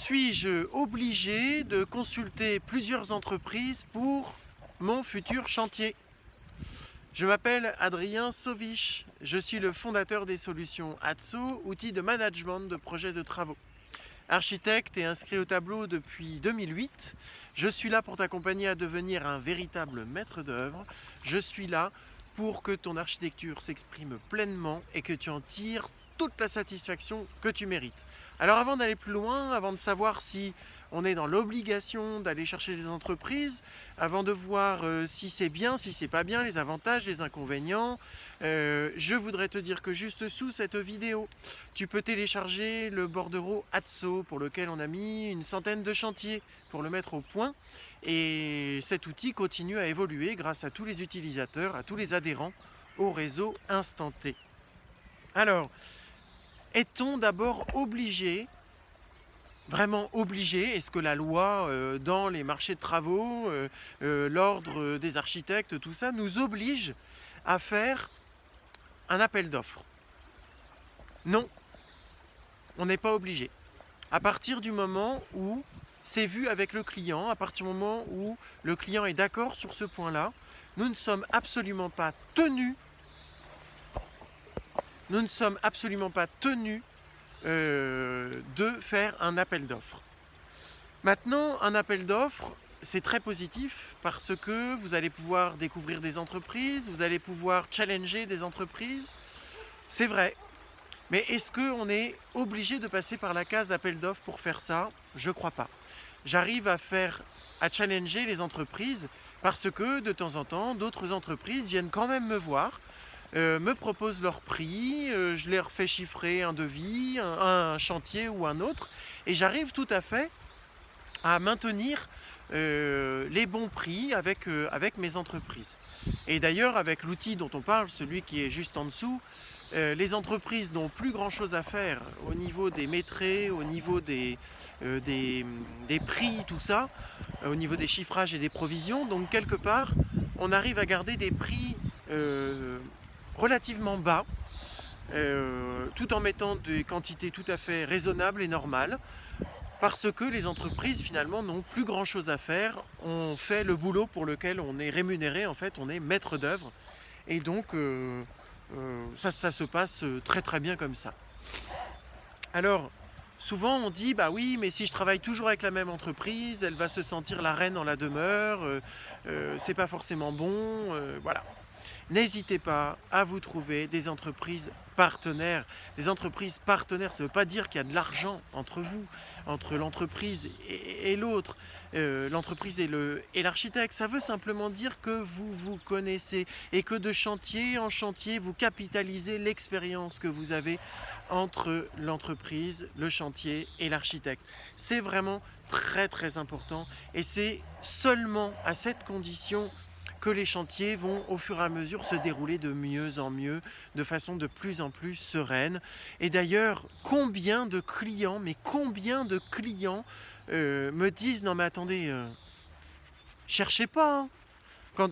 Suis-je obligé de consulter plusieurs entreprises pour mon futur chantier? Je m'appelle Adrien Sauvich, je suis le fondateur des solutions ATSO, outils de management de projets de travaux. Architecte et inscrit au tableau depuis 2008, je suis là pour t'accompagner à devenir un véritable maître d'œuvre. Je suis là pour que ton architecture s'exprime pleinement et que tu en tires toute la satisfaction que tu mérites. Alors avant d'aller plus loin, avant de savoir si on est dans l'obligation d'aller chercher des entreprises, avant de voir si c'est bien, si c'est pas bien, les avantages, les inconvénients, je voudrais te dire que juste sous cette vidéo, tu peux télécharger le bordereau ATSO pour lequel on a mis une centaine de chantiers pour le mettre au point. Et cet outil continue à évoluer grâce à tous les utilisateurs, à tous les adhérents au réseau Instanté. Alors, est-on d'abord obligé, vraiment obligé, est-ce que la loi dans les marchés de travaux, l'ordre des architectes, tout ça, nous oblige à faire un appel d'offres? Non, on n'est pas obligé. À partir du moment où c'est vu avec le client, à partir du moment où le client est d'accord sur ce point-là, nous ne sommes absolument pas tenus, de faire un appel d'offres. Maintenant, un appel d'offres, c'est très positif parce que vous allez pouvoir découvrir des entreprises, vous allez pouvoir challenger des entreprises. C'est vrai. Mais est-ce qu'on est obligé de passer par la case appel d'offres pour faire ça? Je ne crois pas. J'arrive à challenger les entreprises parce que de temps en temps, d'autres entreprises viennent quand même me voir, me proposent leur prix, je leur fais chiffrer un devis, un chantier ou un autre, et j'arrive tout à fait à maintenir les bons prix avec mes entreprises. Et d'ailleurs, avec l'outil dont on parle, celui qui est juste en dessous, les entreprises n'ont plus grand chose à faire au niveau des maîtrés, au niveau des prix, tout ça, au niveau des chiffrages et des provisions. Donc quelque part, on arrive à garder des prix relativement bas, tout en mettant des quantités tout à fait raisonnables et normales, parce que les entreprises finalement n'ont plus grand chose à faire. On fait le boulot pour lequel on est rémunéré, en fait, on est maître d'œuvre. Et donc ça se passe très très bien comme ça. Alors, souvent on dit, bah oui, mais si je travaille toujours avec la même entreprise, elle va se sentir la reine en la demeure, c'est pas forcément bon, voilà. N'hésitez pas à vous trouver des entreprises partenaires. Des entreprises partenaires, ça ne veut pas dire qu'il y a de l'argent entre vous, entre l'entreprise et l'autre, l'entreprise et l'architecte. Ça veut simplement dire que vous vous connaissez et que de chantier en chantier, vous capitalisez l'expérience que vous avez entre l'entreprise, le chantier et l'architecte. C'est vraiment très très important et c'est seulement à cette condition que les chantiers vont au fur et à mesure se dérouler de mieux en mieux, de façon de plus en plus sereine. Et d'ailleurs, combien de clients me disent, non mais attendez, cherchez pas, hein.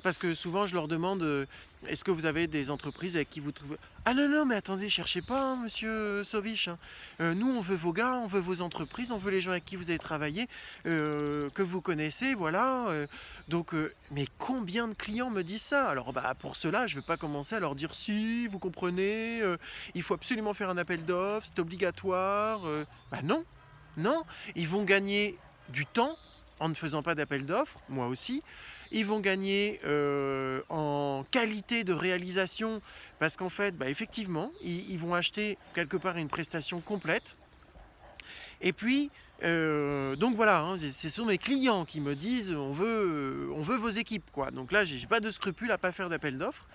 Parce que souvent je leur demande, est-ce que vous avez des entreprises avec qui vous trouvez... Ah non, non, mais attendez, cherchez pas, hein, monsieur Sauvich, hein. Nous, on veut vos gars, on veut vos entreprises, on veut les gens avec qui vous avez travaillé, que vous connaissez, voilà. Donc, mais combien de clients me disent ça? Alors, bah, pour cela, je ne vais pas commencer à leur dire, si, vous comprenez, il faut absolument faire un appel d'offres, c'est obligatoire. Bah non, non, ils vont gagner du temps en ne faisant pas d'appel d'offres, moi aussi. Ils vont gagner en qualité de réalisation parce qu'en fait, bah, effectivement, ils vont acheter quelque part une prestation complète. Et puis, donc voilà, hein, ce sont mes clients qui me disent on veut vos équipes, quoi. Donc là, j'ai pas de scrupule à pas faire d'appel d'offres.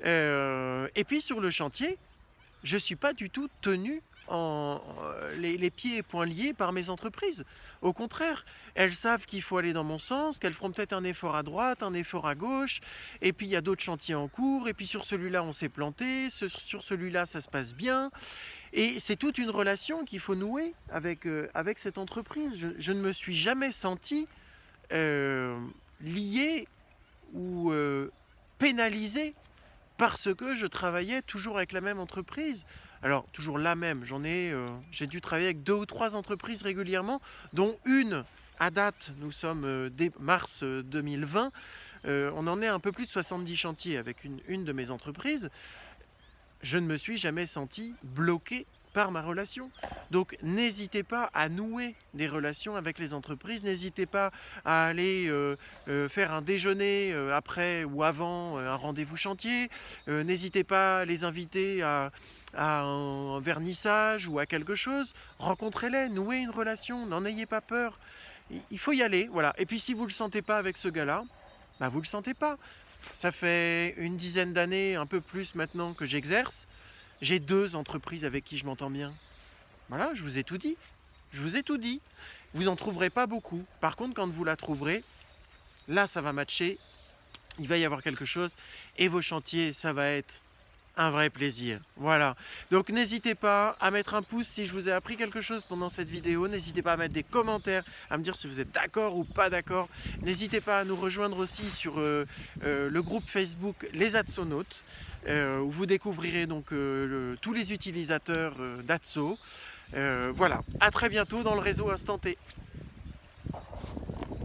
Et puis sur le chantier, je ne suis pas du tout tenu les pieds et poings liés par mes entreprises. Au contraire, elles savent qu'il faut aller dans mon sens, qu'elles feront peut-être un effort à droite, un effort à gauche, et puis il y a d'autres chantiers en cours, et puis sur celui-là on s'est planté, sur celui-là ça se passe bien. Et c'est toute une relation qu'il faut nouer avec cette entreprise. Je ne me suis jamais senti lié ou pénalisé parce que je travaillais toujours avec la même entreprise. Alors, toujours la même, j'ai dû travailler avec 2 ou 3 entreprises régulièrement, dont une, à date, nous sommes dès mars 2020, on en est à un peu plus de 70 chantiers avec une de mes entreprises. Je ne me suis jamais senti bloqué par ma relation. Donc n'hésitez pas à nouer des relations avec les entreprises, n'hésitez pas à aller faire un déjeuner après ou avant un rendez-vous chantier, n'hésitez pas à les inviter à un vernissage ou à quelque chose, rencontrez-les, nouez une relation, n'en ayez pas peur. Il faut y aller, voilà. Et puis si vous ne le sentez pas avec ce gars-là, bah vous ne le sentez pas. Ça fait une dizaine d'années, un peu plus maintenant que j'exerce. J'ai 2 entreprises avec qui je m'entends bien. Voilà, je vous ai tout dit. Je vous ai tout dit. Vous n'en trouverez pas beaucoup. Par contre, quand vous la trouverez, là, ça va matcher. Il va y avoir quelque chose. Et vos chantiers, ça va être un vrai plaisir. Voilà. Donc n'hésitez pas à mettre un pouce si je vous ai appris quelque chose pendant cette vidéo. N'hésitez pas à mettre des commentaires, à me dire si vous êtes d'accord ou pas d'accord. N'hésitez pas à nous rejoindre aussi sur le groupe Facebook Les Atsonautes, où vous découvrirez donc tous les utilisateurs d'Atso. Voilà. À très bientôt dans le réseau Instant T.